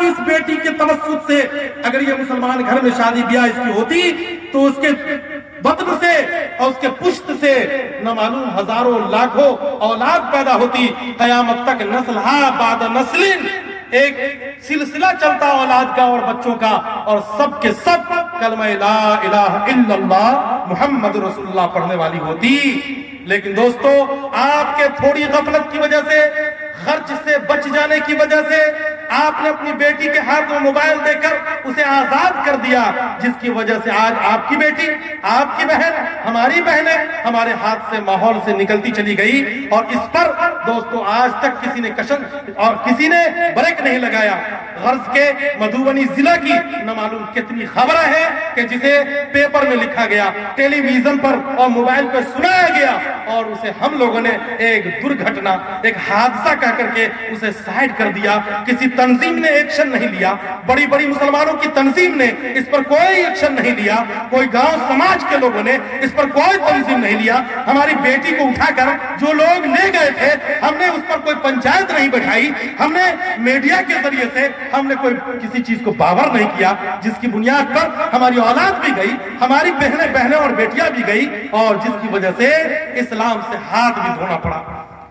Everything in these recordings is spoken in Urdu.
کی اس بیٹی کے توسط سے اگر یہ مسلمان گھر میں شادی بیاہ اس کی ہوتی تو اس کے بطن سے اور اس کے پشت سے نہ معلوم ہزاروں لاکھوں اولاد پیدا ہوتی. قیامت تک نسل بعد نسل ایک سلسلہ چلتا اولاد کا اور بچوں کا, اور سب کے سب کلمہ لا الہ الا اللہ محمد رسول اللہ پڑھنے والی ہوتی. لیکن دوستو, آپ کے تھوڑی غفلت کی وجہ سے, خرچ سے بچ جانے کی وجہ سے آپ نے اپنی بیٹی کے ہاتھ میں موبائل دے کر اسے آزاد کر دیا, جس کی وجہ سے آج آپ کی بیٹی, آپ کی بہن, ہماری بہنیں ہمارے ہاتھ سے, ماحول سے نکلتی چلی گئی. اور اس پر دوستو آج تک کسی نے کشن اور کسی نے بریک نہیں لگایا. غرض کے مدھوبنی ضلع کی نہ معلوم کتنی خبریں ہیں کہ جسے پیپر میں لکھا گیا, ٹیلی ویژن پر اور موبائل پر سنایا گیا, اور اسے ہم لوگوں نے ایک درگھٹنا, ایک حادثہ کہہ کر کے اسے سائڈ کر دیا. کسی تنظیم نے ایکشن نہیں لیا, بڑی بڑی مسلمانوں کی تنظیم نے اس پر کوئی ایکشن نہیں لیا, کوئی گاؤں سماج کے لوگوں نے اس پر کوئی تنظیم نہیں لیا. ہماری بیٹی کو اٹھا کر جو لوگ لے گئے تھے, ہم نے اس پر کوئی پنچایت نہیں بٹھائی, ہم نے میڈیا کے ذریعے سے ہم نے کوئی کسی چیز کو باور نہیں کیا, جس کی بنیاد پر ہماری اولاد بھی گئی, ہماری بہنیں اور بیٹیاں بھی گئی, اور جس کی وجہ سے اسلام سے ہاتھ بھی دھونا پڑا.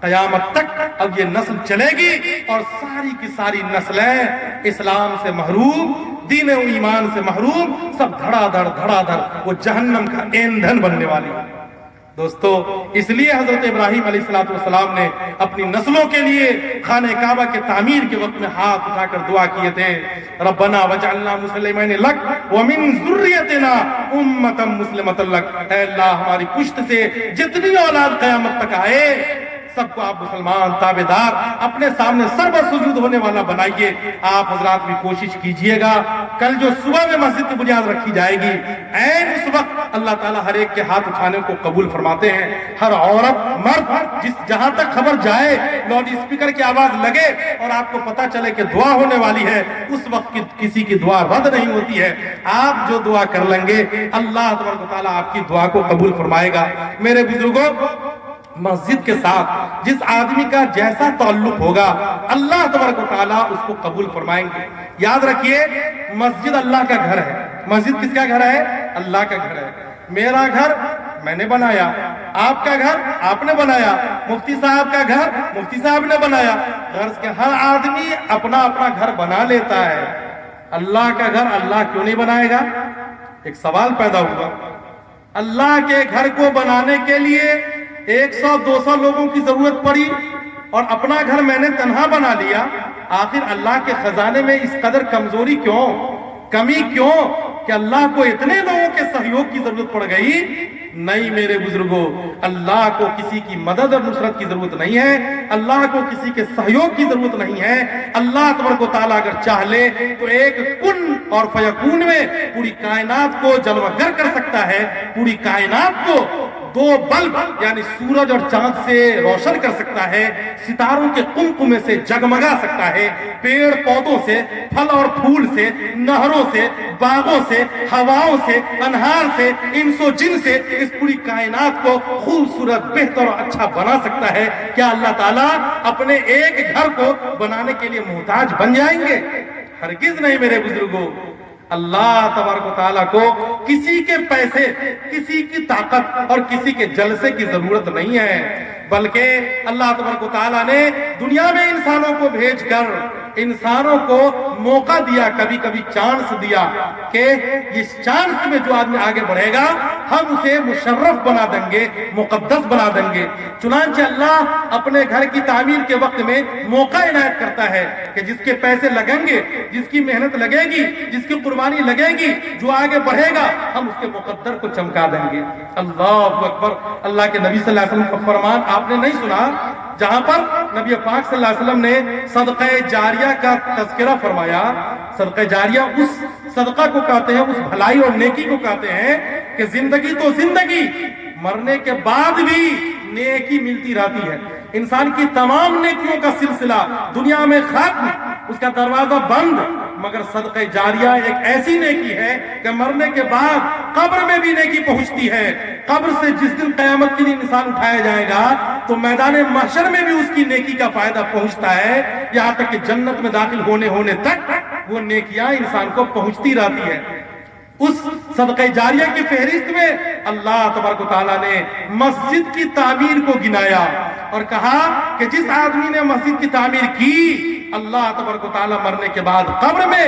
قیامت تک اب یہ نسل چلے گی اور ساری کی ساری نسلیں اسلام سے محروم, دین و ایمان سے محروم, سب دھڑا دھڑ وہ جہنم کا ایندھن بننے والی. دوستو, اس لیے حضرت ابراہیم علیہ السلام نے اپنی نسلوں کے لیے خانہ کعبہ کے تعمیر کے وقت میں ہاتھ اٹھا کر دعا کیے تھے, ربنا وجعلنا مسلمین لک ومن ذریتنا امۃ مسلمۃ لک. اے اللہ, ہماری پشت سے جتنی اولاد قیامت تک آئے سب کو آپ مسلمان تابعدار اپنے سامنے سر بر سجود ہونے والا بنائیے. آپ حضرات بھی کوشش کیجئے گا, کل جو صبح میں مسجد کی بنیاد رکھی جائے گی, عین اس وقت اللہ تعالیٰ ہر ایک کے ہاتھ اٹھانے کو قبول فرماتے ہیں. ہر عورت, مرد, جہاں تک خبر جائے, لاؤڈ اسپیکر کی آواز لگے اور آپ کو پتا چلے کہ دعا ہونے والی ہے, اس وقت کسی کی دعا رد نہیں ہوتی ہے. آپ جو دعا کر لیں گے اللہ تبارک و تعالیٰ آپ کی دعا کو قبول فرمائے گا. میرے بزرگوں, مسجد کے ساتھ جس آدمی کا جیسا تعلق ہوگا اللہ تبارک و تعالیٰ اس کو قبول فرمائیں گے. یاد رکھیے, مسجد اللہ کا گھر ہے. مسجد کس کا گھر ہے؟ اللہ کا گھر ہے. میرا گھر میں نے بنایا, آپ کا گھر آپ نے بنایا, مفتی صاحب کا گھر مفتی صاحب نے بنایا. غرض کے ہر آدمی اپنا اپنا گھر بنا لیتا ہے, اللہ کا گھر اللہ کیوں نہیں بنائے گا؟ ایک سوال پیدا ہوا. اللہ کے گھر کو بنانے کے لیے 100-200 لوگوں کی ضرورت پڑی اور اپنا گھر میں نے تنہا بنا لیا. آخر اللہ کے خزانے میں اس قدر کمزوری کیوں, کمی کیوں کہ اللہ کو اتنے لوگوں کے سہیوگ کی ضرورت پڑ گئی؟ نہیں میرے بزرگوں, اللہ کو کسی کی مدد اور نصرت کی ضرورت نہیں ہے, اللہ کو کسی کے سہیوگ کی ضرورت نہیں ہے. اللہ تبارک و تعالیٰ اگر چاہ لے تو ایک کن اور فیکون میں پوری کائنات کو جلوہ گر کر سکتا ہے, پوری کائنات کو 2 بلب یعنی سورج اور چاند سے روشن کر سکتا ہے, ستاروں کے قمقمے سے جگمگا سکتا ہے, پیڑ پودوں سے, پھل اور پھول سے, نہروں سے, باغوں سے, ہواؤں سے, انہار سے, انس و جن سے اس پوری کائنات کو خوبصورت, بہتر اور اچھا بنا سکتا ہے. کیا اللہ تعالیٰ اپنے ایک گھر کو بنانے کے لیے محتاج بن جائیں گے؟ ہرگز نہیں میرے بزرگوں. اللہ تبارک و تعالیٰ کو کسی کے پیسے, کسی کی طاقت اور کسی کے جلسے کی ضرورت نہیں ہے, بلکہ اللہ تبارک و تعالیٰ نے دنیا میں انسانوں کو بھیج کر انسانوں کو موقع دیا, کبھی کبھی چانس دیا کہ اس چانس میں جو آدمی آگے بڑھے گا ہم اسے مشرف بنا دیں گے, مقدس بنا دیں گے. چنانچہ اللہ اپنے گھر کی تعمیر کے وقت میں موقع عنایت کرتا ہے کہ جس کے پیسے لگیں گے, جس کی محنت لگے گی, جس کی قربانی لگے گی, جو آگے بڑھے گا ہم اس کے مقدر کو چمکا دیں گے. اللہ اکبر. اللہ کے نبی صلی اللہ علیہ وسلم کا فرمان آپ نے نہیں سنا, جہاں پر نبی پاک صلی اللہ علیہ وسلم نے صدقہ جاریہ کا تذکرہ فرمایا. صدقہ جاریہ اس صدقہ کو کہتے ہیں, اس بھلائی اور نیکی کو کہتے ہیں کہ زندگی تو زندگی, مرنے کے بعد بھی نیکی ملتی رہتی ہے. انسان کی تمام نیکیوں کا سلسلہ دنیا میں ختم, اس کا دروازہ بند, مگر صدقہ جاریہ ایک ایسی نیکی ہے کہ مرنے کے بعد قبر میں بھی نیکی پہنچتی ہے. قبر سے جس دن قیامت کے لیے انسان اٹھایا جائے گا تو میدان محشر میں بھی اس کی نیکی کا فائدہ پہنچتا ہے, یہاں تک کہ جنت میں داخل ہونے تک وہ نیکیاں انسان کو پہنچتی رہتی ہے۔ اس صدقہ جاریہ کی فہرست میں اللہ تبارک و تعالیٰ نے مسجد کی تعمیر کو گنایا اور کہا کہ جس آدمی نے مسجد کی تعمیر کی، اللہ تبارک و تعالیٰ مرنے کے بعد قبر میں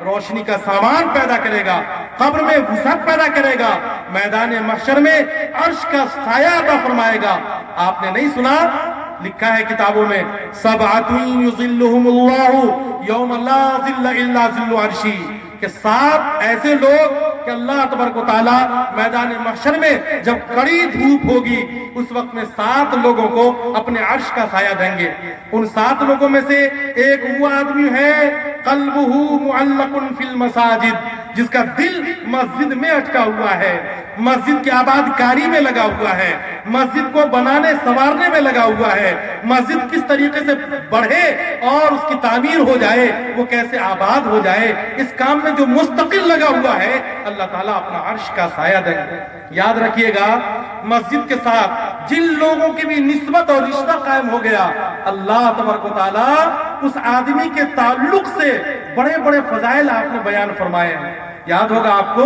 روشنی کا سامان پیدا کرے گا، قبر میں وسعت پیدا کرے گا، میدان محشر میں عرش کا سایہ عطا فرمائے گا۔ آپ نے نہیں سنا؟ لکھا ہے کتابوں میں سبعۃ یظلھم اللہ یوم لا ظل الا ظل عرشی، کہ 7 ایسے لوگ کہ اللہ تبارک و تعالیٰ میدان محشر میں جب کڑی دھوپ ہوگی اس وقت میں 7 لوگوں کو اپنے عرش کا سایہ دیں گے۔ ان 7 لوگوں میں سے ایک وہ آدمی ہے قلبہ معلق فی المساجد، جس کا دل مسجد میں اٹکا ہوا ہے، مسجد کی آباد کاری میں لگا ہوا ہے، مسجد کو بنانے سنوارنے میں لگا ہوا ہے، مسجد کس طریقے سے بڑھے اور اس کی تعمیر ہو جائے، وہ کیسے آباد ہو جائے، اس کام میں جو مستقل لگا ہوا ہے، اللہ تعالیٰ اپنا عرش کا سایہ دیں گے۔ یاد رکھیے گا، مسجد کے ساتھ جن لوگوں کی بھی نسبت اور رشتہ قائم ہو گیا، اللہ تبارک و تعالیٰ اس آدمی کے تعلق سے بڑے بڑے فضائل آپ نے بیان فرمائے ہیں۔ یاد ہوگا آپ کو،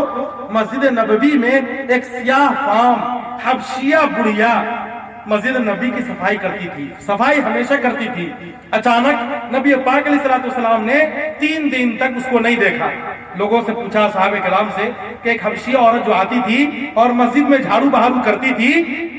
مسجد نبوی میں ایک سیاہ فام حبشیہ بڑھیا مسجد نبی کی صفائی کرتی تھی، صفائی ہمیشہ کرتی تھی۔ اچانک نبی پاک علیہ السلام نے 3 دن تک اس کو نہیں دیکھا۔ لوگوں سے پوچھا صحابہ کرام سے کہ ایک حبشیہ عورت جو آتی تھی اور مسجد میں جھاڑو بہارو کرتی تھی،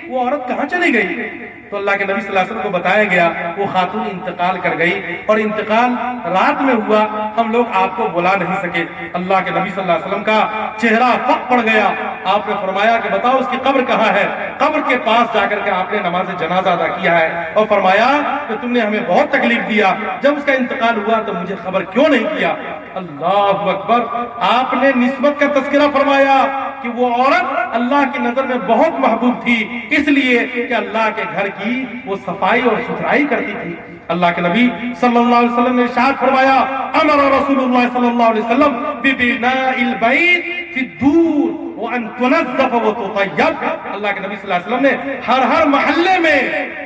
وہ عورت کہاں چلی گئی؟ تو اللہ کے نبی صلی اللہ علیہ وسلم کو بتایا گیا وہ خاتون انتقال کر گئی اور انتقال رات میں ہوا، ہم لوگ آپ کو بلا نہیں سکے۔ اللہ کے نبی صلی اللہ علیہ وسلم کا چہرہ پک پڑ گیا۔ آپ نے فرمایا کہ بتاؤ اس کی قبر کہاں ہے؟ قبر کے پاس جا کر کے آپ نے نماز جنازہ ادا کیا ہے اور فرمایا کہ تم نے ہمیں بہت تکلیف دیا، جب اس کا انتقال ہوا تو مجھے خبر کیوں نہیں کیا؟ اللہ اکبر! آپ نے نسبت کا تذکرہ فرمایا کہ وہ عورت اللہ کی نظر میں بہت محبوب تھی، اس لیے کہ اللہ کے گھر کی وہ صفائی اور ستھرائی کرتی تھی۔ اللہ کے نبی صلی اللہ علیہ وسلم نے ارشاد فرمایا، امر رسول اللہ صلی اللہ علیہ وسلم ببناء البیت فی الدور وان تنظف وتطیب۔ اللہ کے نبی صلی اللہ علیہ وسلم نے ہر محلے میں،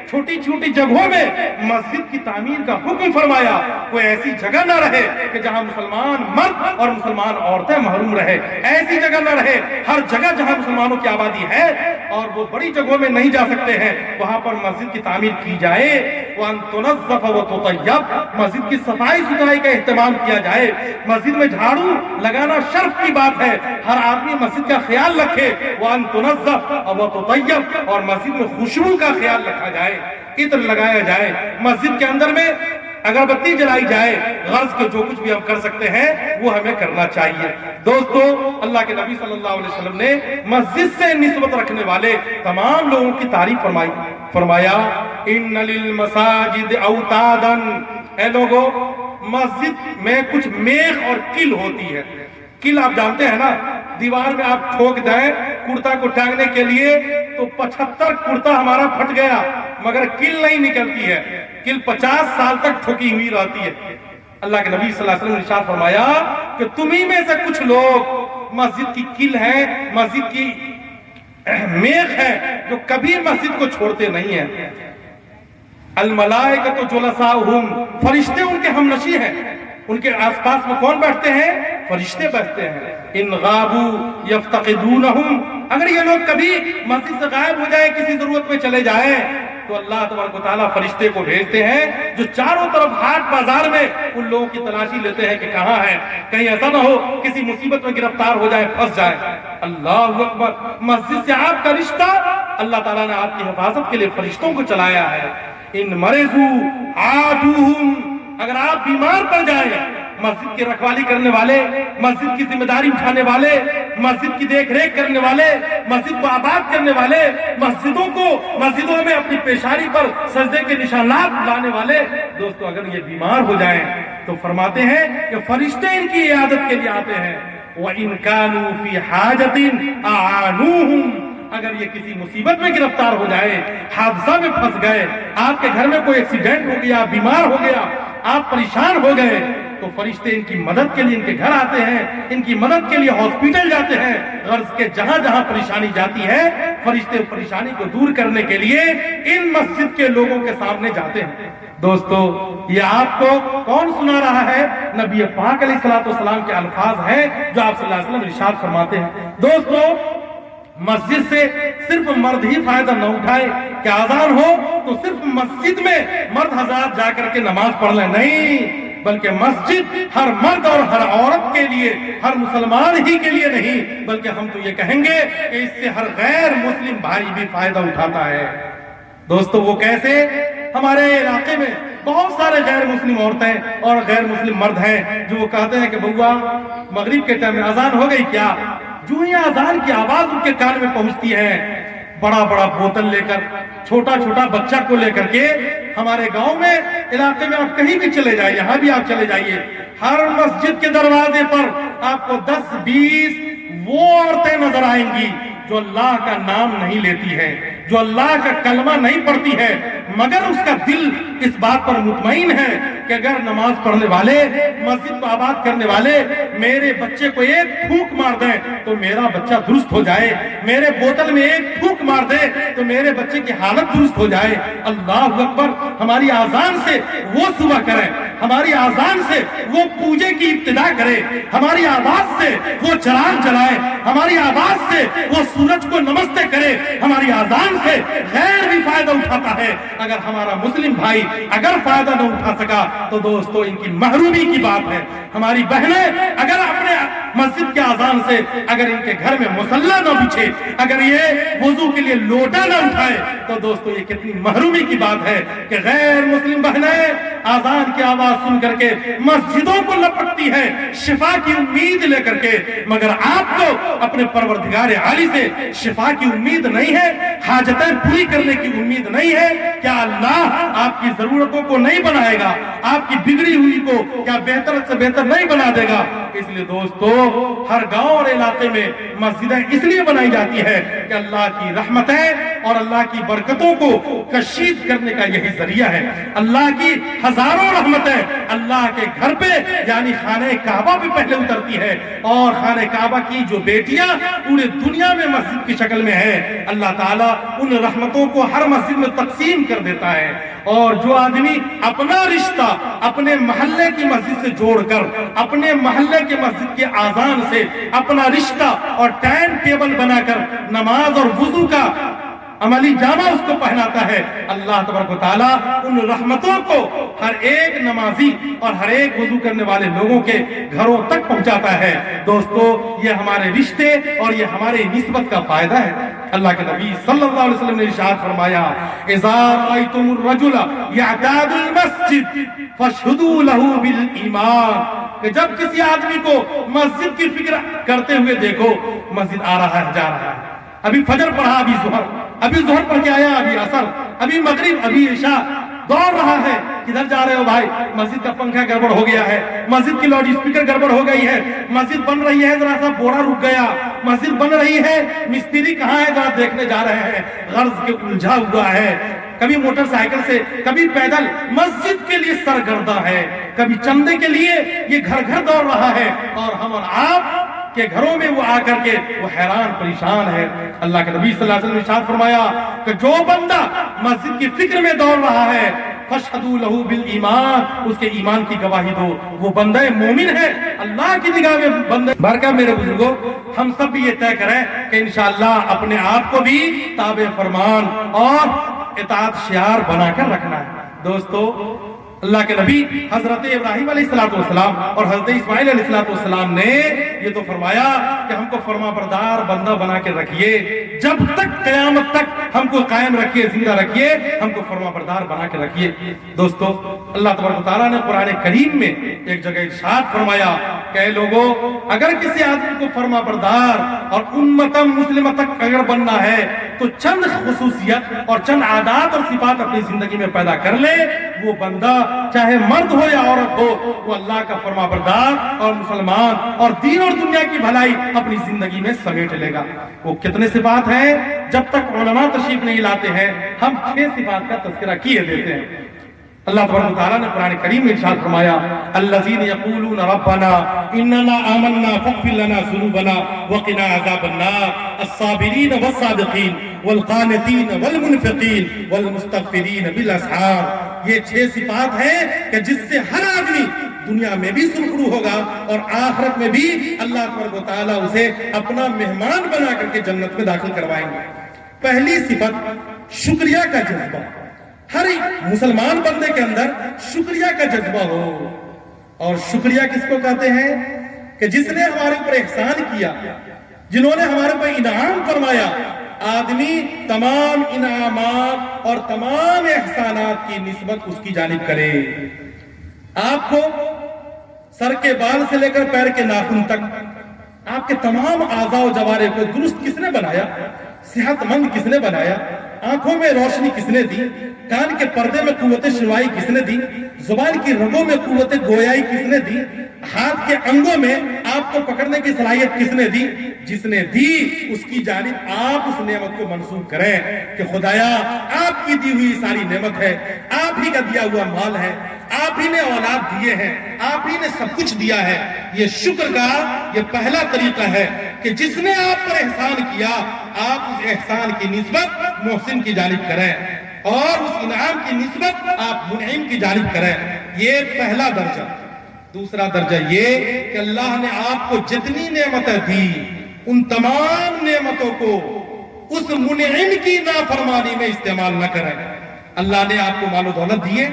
چھوٹی چھوٹی جگہوں میں مسجد کی تعمیر کا حکم فرمایا۔ کوئی ایسی جگہ نہ رہے کہ جہاں مسلمان مرد اور مسلمان عورتیں محروم رہے، ایسی جگہ نہ رہے، ہر جگہ جہاں مسلمانوں کی آبادی ہے اور وہ بڑی جگہوں میں نہیں جا سکتے ہیں وہاں پر مسجد کی تعمیر کی جائے۔ وان تنظف وتطیب، مسجد کی صفائی ستھرائی کا اہتمام کیا جائے۔ مسجد میں جھاڑو لگانا شرف کی بات ہے، ہر آدمی مسجد کا خیال رکھے۔ وان تنظف وتطیب، اور مسجد میں خوشبو کا خیال رکھا جائے، عطر لگایا جائے، مسجد کے اندر میں اگربتی جلائی جائے۔ غرض کے جو کچھ بھی ہم کر سکتے ہیں وہ ہمیں کرنا چاہیے۔ دوستو، اللہ کے نبی صلی اللہ علیہ وسلم نے مسجد سے نسبت رکھنے والے تمام لوگوں کی تعریف فرمائی۔ فرمایا ان للمساجد اوتادا، اے لوگو، مسجد میں کچھ میخ اور کل ہوتی ہے۔ کل آپ جانتے ہیں نا، دیوار میں آپ ٹھوک دیں کرتا کو ٹانگنے کے لیے تو 75 کرتا ہمارا پھٹ گیا، مگر کل نہیں نکلتی ہے، کل 50 سال تک ٹھوکی ہوئی رہتی ہے۔ اللہ کے نبی صلی اللہ علیہ وسلم نے ارشاد فرمایا کہ تمہیں میں سے کچھ لوگ مسجد کی کل ہیں، مسجد کی میخ ہے، جو کبھی مسجد کو چھوڑتے نہیں ہیں۔ الملائکۃ جلساؤہم، فرشتے ان کے ہمنشیں ہیں، ان کے آس پاس میں کون بیٹھتے ہیں؟ فرشتے بیٹھتے ہیں۔ ان غابوا یفتقدونہم، اگر یہ لوگ کبھی مسجد سے غائب ہو جائیں، کسی ضرورت میں چلے جائیں، تو اللہ تبارک و تعالیٰ فرشتے کو بھیجتے ہیں جو چاروں طرف ہاٹ بازار میں ان لوگوں کی تلاشی لیتے ہیں کہ کہاں ہیں، کہیں ایسا نہ ہو کسی مصیبت میں گرفتار ہو جائے، پھنس جائے۔ اللہ اکبر! مسجد سے آپ کا رشتہ، اللہ تعالیٰ نے آپ کی حفاظت کے لیے فرشتوں کو چلایا ہے۔ ان مرضوا عادوہم، اگر آپ بیمار پڑ جائیں، مسجد کی رکھوالی کرنے والے، مسجد کی ذمہ داری اٹھانے والے، مسجد کی دیکھ ریکھ کرنے والے، مسجد کو آباد کرنے والے، مسجدوں میں اپنی پیشانی پر سجدے کے نشانات لانے والے دوستو اگر یہ بیمار ہو جائیں تو فرماتے ہیں کہ فرشتے ان کی عیادت کے لیے آتے ہیں۔ وَإِن كَانُوا فِي حَاجَةٍ أَعَانُوهُمْ، اگر یہ کسی مصیبت میں گرفتار ہو جائے، حادثہ میں پھنس گئے، آپ کے گھر میں کوئی ایکسیڈنٹ ہو گیا، بیمار ہو گیا، آپ پریشان ہو گئے، تو فرشتے ان کی مدد کے لیے ان کے گھر آتے ہیں، ان کی مدد کے لیے ہاسپٹل جاتے ہیں۔ غرض کے جہاں جہاں پریشانی جاتی ہے فرشتے پریشانی کو دور کرنے کے لیے ان مسجد کے لوگوں کے سامنے جاتے ہیں۔ دوستو یہ آپ کو کون سنا رہا ہے؟ نبی پاک علیہ الصلوۃ والسلام کے الفاظ ہیں جو آپ صلی اللہ علیہ وسلم ارشاد فرماتے ہیں۔ دوستو مسجد سے صرف مرد ہی فائدہ نہ اٹھائے کہ اذان ہو تو صرف مسجد میں مرد حضرات جا کر کے نماز پڑھ لیں، نہیں، بلکہ مسجد ہر مرد اور ہر عورت کے لیے، ہر مسلمان ہی کے لیے نہیں، بلکہ ہم تو یہ کہیں گے کہ اس سے ہر غیر مسلم بھائی بھی فائدہ اٹھاتا ہے۔ دوستو وہ کیسے؟ ہمارے علاقے میں بہت سارے غیر مسلم عورتیں اور غیر مسلم مرد ہیں جو وہ کہتے ہیں کہ بہوا مغرب کے ٹائم میں اذان ہو گئی کیا؟ جو ہی اذان کی آواز ان کے کان میں پہنچتی ہے، بڑا بڑا بوتل لے کر، چھوٹا چھوٹا بچہ کو لے کر کے ہمارے گاؤں میں، علاقے میں آپ کہیں بھی چلے جائیے، یہاں بھی آپ چلے جائیے، ہر مسجد کے دروازے پر آپ کو 10-20 وہ عورتیں نظر آئیں گی جو اللہ کا نام نہیں لیتی ہے، جو اللہ کا کلمہ نہیں پڑھتی ہے، مگر اس کا دل اس بات پر مطمئن ہے کہ اگر نماز پڑھنے والے، مسجد کو آباد کرنے والے میرے بچے کو ایک پھونک مار دیں تو میرا بچہ درست ہو جائے، میرے بوتل میں ایک پھونک مار دے تو میرے بچے کی حالت درست ہو جائے۔ اللہ اکبر، ہماری آذان سے وہ صبح کریں، ہماری آذان سے وہ پوجے کی ابتدا کرے، ہماری آواز سے وہ چراغ جلائے، ہماری آواز سے وہ سورج کو نمستے کرے، ہماری آذان سے غیر بھی فائدہ اٹھاتا ہے۔ اگر ہمارا مسلم بھائی اگر فائدہ نہ اٹھا سکا تو دوستو ان کی محرومی کی بات ہے۔ ہماری بہنیں اگر اپنے مسجد کے اذان سے اگر ان کے گھر میں مصلی نہ بچھے، اگر یہ وضو کے لیے لوٹا نہ اٹھائے تو دوستو یہ کتنی محرومی کی بات ہے کہ غیر مسلم بہنیں اذان کی آواز سن کر کے مسجدوں کو لپٹتی ہے شفا کی امید لے کر کے، مگر آپ کو اپنے پروردگار عالی سے شفا کی امید نہیں ہے، حاجتیں پوری کرنے کی امید نہیں ہے؟ کیا اللہ آپ کی ضرورتوں کو نہیں بنائے گا؟ آپ کی بگڑی ہوئی کو کیا بہتر سے بہتر نہیں بنا دے گا؟ اس لیے دوستو ہر گاؤں اور علاقے میں مسجدیں اس لیے بنائی جاتی ہے کہ اللہ کی رحمتیں اور اللہ کی برکتوں کو کشید کرنے کا یہی ذریعہ ہے۔ اللہ کی ہزاروں رحمتیں اللہ کے گھر پہ یعنی خانہ کعبہ پہ پہلے اترتی ہے، اور خانہ کعبہ کی جو بیٹیاں پورے دنیا میں مسجد کی شکل میں ہے، اللہ تعالیٰ ان رحمتوں کو ہر مسجد میں تقسیم کر دیتا ہے۔ اور جو آدمی اپنا رشتہ اپنے محلے کی مسجد سے جوڑ کر، اپنے محلے کے مسجد کے اذان سے اپنا رشتہ اور ٹائم ٹیبل بنا کر نماز اور وضو کا عملی جامہ اس کو پہناتا ہے، اللہ تبارک و تعالیٰ ان رحمتوں کو ہر ایک نمازی اور ہر ایک وضو کرنے والے لوگوں کے گھروں تک پہنچاتا ہے۔ دوستو یہ ہمارے رشتے اور یہ ہمارے نسبت کا فائدہ ہے۔ اللہ کے نبی صلی اللہ علیہ وسلم نے ارشاد فرمایا، اذا رأيتم الرجل يعتاد المسجد فاشهدوا له بالایمان، کہ جب کسی آدمی کو مسجد کی فکر کرتے ہوئے دیکھو، مسجد آ رہا ہے، جا رہا ہے، ابھی فجر پڑھا، ابھی ظہر پڑھ کے آیا، ابھی عصر، ابھی مغرب، ابھی عشاء، دوڑ رہا ہے، کدھر جا رہے ہو بھائی؟ مسجد کا پنکھا گڑبڑ ہو گیا ہے، مسجد کی لاؤڈ اسپیکر گڑبڑ ہو گئی ہے، مسجد بن رہی ہے، ذرا سا بوڑا رک گیا، مسجد بن رہی ہے، مستری کہاں ہے ذرا دیکھنے جا رہے ہیں، غرض کے الجھا ہوا ہے، کبھی موٹر سائیکل سے، کبھی پیدل، مسجد کے لیے سرگردہ ہے، کبھی چندے کے لیے یہ گھر گھر دوڑ رہا ہے، اور ہم اور آپ کے گھروں میں وہ آ کر کے وہ حیران پریشان ہے۔ اللہ کے نبی صلی اللہ علیہ وسلم نے ارشاد فرمایا کہ جو بندہ مسجد کی فکر میں دوڑ رہا ہے، فاشهدوا له بالایمان، اس کے ایمان کی گواہی دو، وہ بندہ مومن ہے، اللہ کی نگاہ میں بندہ برکہ۔ میرے بزرگوں، ہم سب بھی یہ طے کریں کہ انشاءاللہ اپنے آپ کو بھی تابع فرمان اور اطاعت شعار بنا کر رکھنا ہے۔ دوستو اللہ کے نبی حضرت ابراہیم علیہ السلام اور حضرت اسماعیل علیہ السلام نے یہ تو فرمایا کہ ہم کو فرما بردار بندہ بنا کے رکھیے، جب تک قیامت تک ہم کو قائم رکھیے، زندہ رکھیے، ہم کو فرما بردار بنا کے رکھیے۔ دوستو اللہ تبارک و تعالیٰ نے قرآن کریم میں ایک جگہ ارشاد فرمایا کہ اے لوگو، اگر کسی آدمی کو فرما بردار اور امتم مسلمہ تک اگر بننا ہے تو چند خصوصیت اور چند عادات اور صفات اپنی زندگی میں پیدا کر لے، وہ بندہ چاہے مرد ہو یا عورت ہو، وہ اللہ کا فرما بردار اور مسلمان اور دین اور دنیا کی بھلائی اپنی زندگی میں سمیٹ لے گا۔ وہ کتنے صفات ہیں؟ جب تک علماء تشریف نہیں لاتے ہیں ہم 6 صفات کا تذکرہ کیے دیتے ہیں۔ اللہ تبارک و تعالیٰ نے قرآن کریم میں ارشاد فرمایا الذین یقولون ربنا اننا آمنا فاغفر لنا ذنوبنا وقنا عذاب النار الصابرین والصادقین والقانتین والمنفقین والمستغفرین بالاسحار۔ یہ 6 صفات ہیں کہ جس سے ہر آدمی دنیا میں بھی سرخرو ہوگا اور آخرت میں بھی اللہ تبارک و تعالیٰ اسے اپنا مہمان بنا کر کے جنت میں داخل کروائیں گے۔ پہلی صفت شکریہ کا جذبہ، ہر مسلمان بندے کے اندر شکریہ کا جذبہ ہو۔ اور شکریہ کس کو کہتے ہیں؟ کہ جس نے ہمارے اوپر احسان کیا، جنہوں نے ہمارے اوپر انعام فرمایا۔ آدمی تمام انعامات اور تمام احسانات کی نسبت اس کی جانب کرے۔ آپ کو سر کے بال سے لے کر پیر کے ناخن تک آپ کے تمام اعضاء و جوارح کو درست کس نے بنایا؟ صحت مند کس نے بنایا؟ آنکھوں میں روشنی کس نے دی؟ کان کے پردے میں قوت شنوائی کس نے دی؟ زبان کی رگوں میں قوت گویائی کس نے دی؟ ہاتھ کے انگوں میں آپ کو پکڑنے کی صلاحیت کس نے دی؟ جس نے دی اس کی جانب آپ اس نعمت کو منسوب کریں کہ خدایا آپ کی دی ہوئی ساری نعمت ہے، آپ ہی کا دیا ہوا مال ہے، آپ ہی نے اولاد دیے ہیں، آپ ہی نے سب کچھ دیا ہے۔ یہ شکر کا یہ پہلا طریقہ ہے کہ جس نے آپ پر احسان کیا آپ اس احسان کی نسبت محسن کی جانب کریں اور اس انعام کی نسبت آپ منعم کی جانب کریں۔ یہ پہلا درجہ۔ دوسرا درجہ یہ کہ اللہ نے آپ کو جتنی نعمتیں دی ان تمام نعمتوں کو اس منعم کی نافرمانی میں استعمال نہ کریں۔ اللہ نے آپ کو مال و دولت دیے،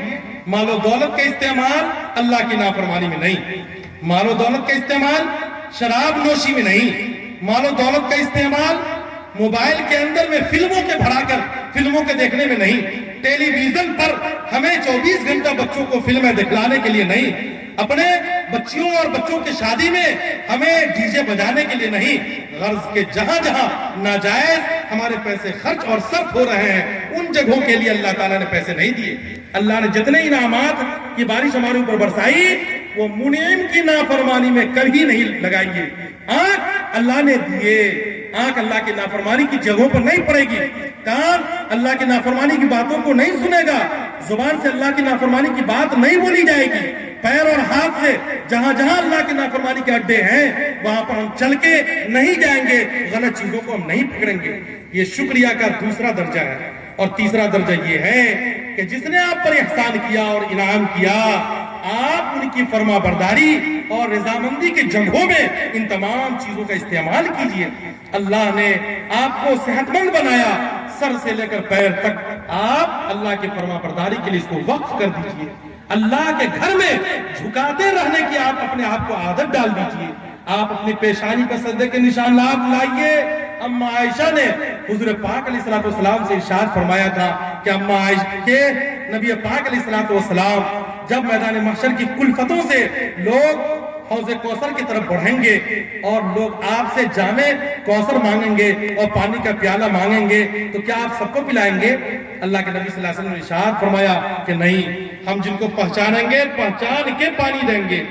مال و دولت کا استعمال اللہ کی نافرمانی میں نہیں، مال و دولت کا استعمال شراب نوشی میں نہیں، مال و دولت کا استعمال موبائل کے اندر میں فلموں کے بھرا کر فلموں کے دیکھنے میں نہیں، ٹیلی ویژن پر ہمیں 24 گھنٹہ بچوں کو فلمیں دکھلانے کے لیے نہیں، اپنے بچیوں اور بچوں کی شادی میں ہمیں ڈی جے بجانے کے لیے نہیں۔ غرض کے جہاں جہاں ناجائز ہمارے پیسے خرچ اور صرف ہو رہے ہیں ان جگہوں کے لیے اللہ تعالیٰ نے پیسے نہیں دیے۔ اللہ نے جتنے انعامات کی بارش ہمارے اوپر برسائی وہ منعم کی نافرمانی میں کبھی نہیں لگائیے۔ آنکھ اللہ نے دیے، آنکھ اللہ کی نافرمانی کی جگہوں پر نہیں پڑے گی، کان اللہ کی نافرمانی کی باتوں کو نہیں سنے گا، زبان سے اللہ کی نافرمانی کی بات نہیں بولی جائے گی، پیر اور ہاتھ سے جہاں جہاں اللہ کی نافرمانی کے اڈے ہیں وہاں پر ہم چل کے نہیں جائیں گے، غلط چیزوں کو ہم نہیں پکڑیں گے۔ یہ شکریہ کا دوسرا درجہ ہے۔ اور تیسرا درجہ یہ ہے کہ جس نے آپ پر احسان کیا اور انعام کیا آپ ان کی فرما برداری اور رضامندی کے جنگوں میں ان تمام چیزوں کا استعمال کیجئے۔ اللہ نے آپ کو صحت مند بنایا، سر سے لے کر پیر تک آپ اللہ کی فرما برداری کے لیے اس کو وقف کر دیجئے۔ اللہ کے گھر میں جھکاتے رہنے کی آپ اپنے آپ کو عادت ڈال دیجئے۔ آپ اپنی پیشانی کا سجدے کے نشانات لائیے۔ اما عائشہ نے حضور پاک علیہ السلام سے ارشاد فرمایا تھا کہ اما عائشہ کے نبی پاک علیہ السلام جب میدان محشر کی کلفتوں سے لوگ حوض کوثر کی طرف بڑھیں گے اور لوگ آپ سے جام کوثر مانگیں گے اور پانی کا پیالہ مانگیں گے تو کیا آپ سب کو پلائیں گے؟ اللہ کے نبی صلی اللہ علیہ وسلم نے ارشاد فرمایا کہ نہیں، ہم جن کو پہچانیں گے پہچان کے پانی دیں گے۔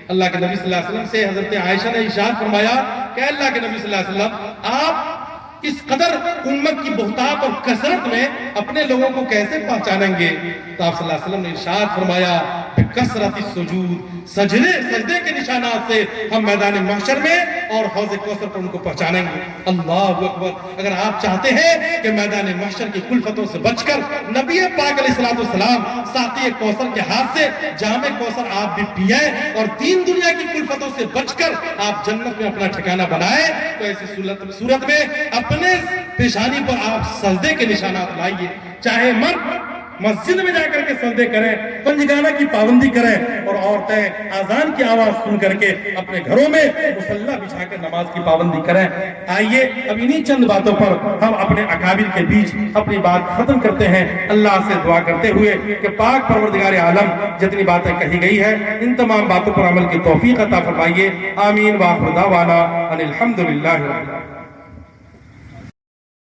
اللہ کے نبی صلی اللہ علیہ وسلم سے حضرت عائشہ نے ارشاد فرمایا کہ اللہ کے نبی صلی اللہ علیہ وسلم آپ اس قدر امت کی بہتات اور کثرت میں اپنے لوگوں کو کیسے پہچانیں گے؟ تو آپ صلی اللہ علیہ وسلم نے ارشاد فرمایا بکثرت السجود، سجدے کے نشانات سے ہم میدان محشر میں اور حوض کوثر پر ان کو پہچانیں گے۔ اللہ اکبر۔ اگر آپ چاہتے ہیں کہ میدان محشر کی کلفتوں سے بچ کر نبی پاک علیہ السلام ساقی کوثر کے ہاتھ سے جام کوثر آپ بھی پیئیں اور دین دنیا کی کلفتوں سے بچ کر آپ جنت میں اپنا ٹھکانہ بنائیں تو ایسی صورت میں اپنے پیشانی پر آپ سجدے کے نشانات لائیے۔ چاہے مرد مسجد میں جا کر کے سجدے کریں، پنجگانہ کی پابندی کریں اور عورتیں اذان کی آواز سن کر کے اپنے گھروں میں مصلی بچھا کر نماز کی پابندی کریں۔ آئیے اب انہی چند باتوں پر ہم اپنے اکابر کے بیچ اپنی بات ختم کرتے ہیں، اللہ سے دعا کرتے ہوئے کہ پاک پروردگار عالم جتنی باتیں کہی گئی ہیں ان تمام باتوں پر عمل کی توفیق عطا فرمائیے۔ آمین۔ وآخر دعوانا ان الحمدللہ رب العالمین۔